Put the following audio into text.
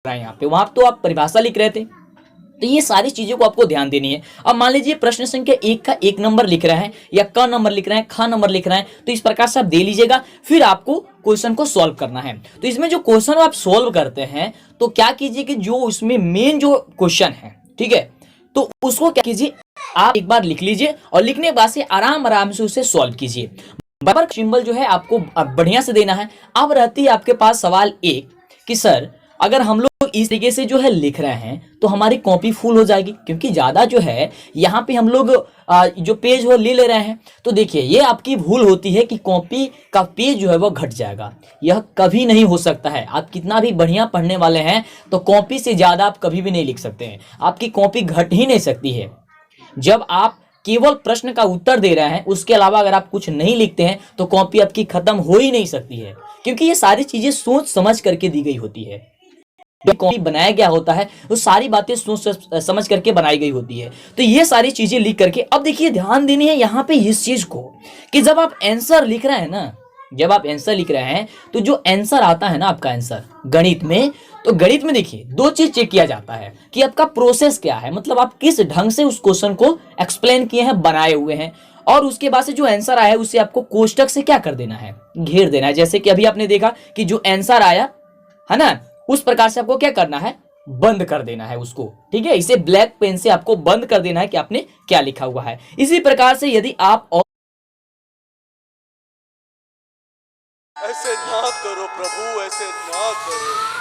रहा है यहाँ पे, वहां तो आप परिभाषा लिख रहे थे। तो ये सारी चीजों को आपको ध्यान देनी है। अब मान लीजिए प्रश्न संख्या 1 का 1 नंबर लिख रहा है या क नंबर लिख रहा है, ख नंबर लिख रहा है, तो इस प्रकार से आप दे लीजिएगा। फिर आपको क्वेश्चन को सॉल्व करना है। तो इसमें जो क्वेश्चन आप सॉल्व करते हैं तो क्या कीजिए कि जो उसमें मेन जो क्वेश्चन है, ठीक है, तो उसको क्या कीजिए, आप एक बार लिख लीजिए और लिखने के बाद से आराम आराम से उसे सॉल्व कीजिए। बराबर सिंबल जो है आपको बढ़िया से देना है। अब रहती है आपके पास सवाल एक कि सर अगर हम लोग इस तरीके से जो है लिख रहे हैं तो हमारी कॉपी फुल हो जाएगी, क्योंकि ज्यादा जो है यहाँ पे हम लोग जो पेज वो ले रहे हैं। तो देखिए ये आपकी भूल होती है कि कॉपी का पेज जो है वो घट जाएगा। यह कभी नहीं हो सकता है। आप कितना भी बढ़िया पढ़ने वाले हैं तो कॉपी से ज्यादा आप कभी भी नहीं लिख सकते हैं। आपकी कॉपी घट ही नहीं सकती है। जब आप केवल प्रश्न का उत्तर दे रहे हैं, उसके अलावा अगर आप कुछ नहीं लिखते हैं तो कॉपी आपकी खत्म हो ही नहीं सकती है, क्योंकि ये सारी चीजें सोच समझ करके दी गई होती है। जो कॉपी बनाया गया होता है वो सारी बातें सोच समझ करके बनाई गई होती है। तो ये सारी चीजें लिख करके अब देखिए ध्यान देनी है यहाँ पे इस चीज को कि जब आप आंसर लिख रहे हैं ना, जब आप आंसर लिख रहे हैं तो जो आंसर आता है ना आपका आंसर गणित में, तो गणित में देखिए दो चीज चेक किया जाता है कि आपका प्रोसेस क्या है, मतलब आप किस ढंग से उस क्वेश्चन को एक्सप्लेन किए हैं, बनाए हुए हैं। और उसके बाद से जो आंसर आया है उसे आपको कोष्टक से क्या कर देना है, घेर देना है। जैसे कि अभी आपने देखा कि जो आंसर आया है ना, उस प्रकार से आपको क्या करना है, बंद कर देना है उसको। ठीक है, इसे ब्लैक पेन से आपको बंद कर देना है कि आपने क्या लिखा हुआ है। इसी प्रकार से यदि आप ऐसे ना करो प्रभु, ऐसे ना करो।